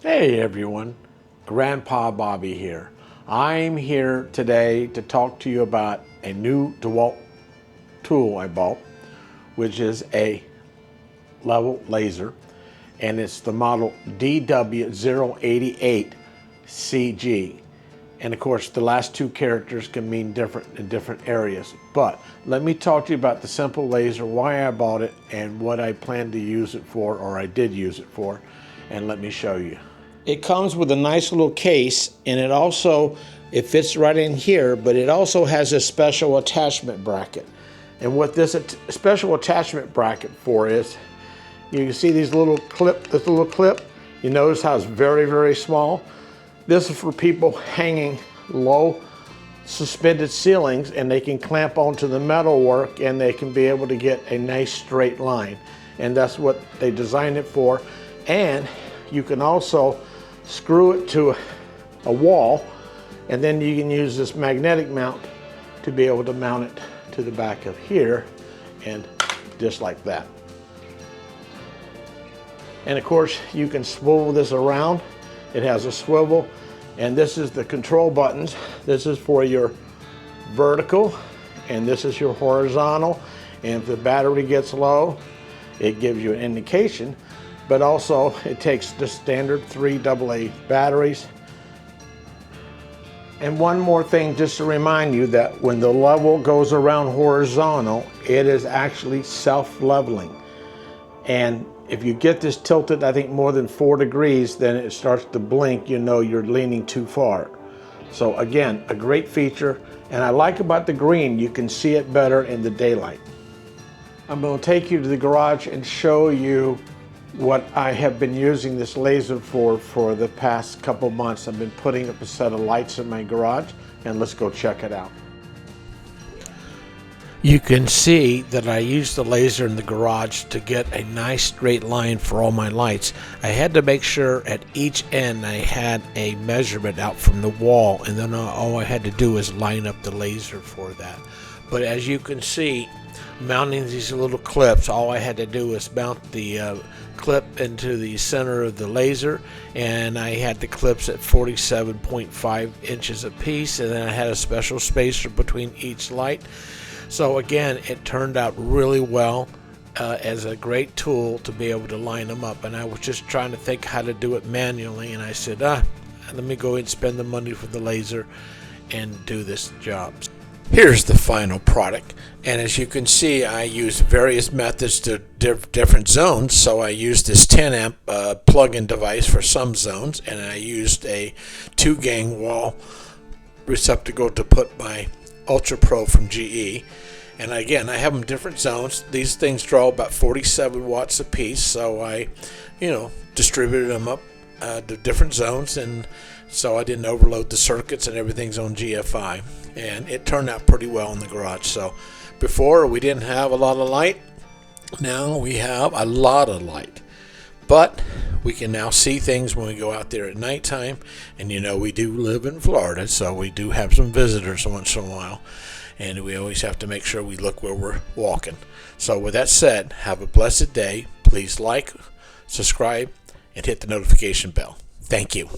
Hey everyone, Grandpa Bobby here. I'm here today to talk to you about a new DeWalt tool I bought, which is a level laser, and it's the model DW088CG. And of course, the last two characters can mean different in different areas. But let me talk to you about the simple laser, why I bought it, and what I plan to use it for, or I did use it for, and let me show you. It comes with a nice little case, and it fits right in here, but it also has a special attachment bracket. And what this special attachment bracket for is, you can see this little clip, you notice how it's very, very small. This is for people hanging low suspended ceilings, and they can clamp onto the metal work and they can be able to get a nice straight line. And that's what they designed it for. And you can also screw it to a wall, and then you can use this magnetic mount to be able to mount it to the back of here, and just like that. And of course, you can swivel this around. It has a swivel, and this is the control buttons. This is for your vertical, and this is your horizontal. And if the battery gets low, it gives you an indication. But also, it takes the standard 3 AA batteries. And one more thing, just to remind you that when the level goes around horizontal, it is actually self-leveling. And if you get this tilted, I think more than 4 degrees, then it starts to blink, you know you're leaning too far. So again, a great feature. And I like about the green, you can see it better in the daylight. I'm going to take you to the garage and show you what I have been using this laser for the past couple months. I've been putting up a set of lights in my garage, and let's go check it out. You can see that I used the laser in the garage to get a nice straight line for all my lights. I had to make sure at each end I had a measurement out from the wall, and then all I had to do was line up the laser for that. But as you can see, mounting these little clips, all I had to do was mount the clip into the center of the laser, and I had the clips at 47.5 inches a piece, and then I had a special spacer between each light. So again, it turned out really well as a great tool to be able to line them up. And I was just trying to think how to do it manually, and I said, let me go and spend the money for the laser and do this job. Here's the final product, and as you can see, I used various methods to different zones. So I used this 10 amp plug-in device for some zones, and I used a 2-gang wall receptacle to put my Ultra Pro from GE. And again, I have them different zones. These things draw about 47 watts a piece, so I distributed them up to different zones, and so I didn't overload the circuits, and everything's on GFI. And it turned out pretty well in the garage. So before, we didn't have a lot of light. Now we have a lot of light. But we can now see things when we go out there at nighttime. And we do live in Florida, so we do have some visitors once in a while. And we always have to make sure we look where we're walking. So with that said, have a blessed day. Please like, subscribe, and hit the notification bell. Thank you.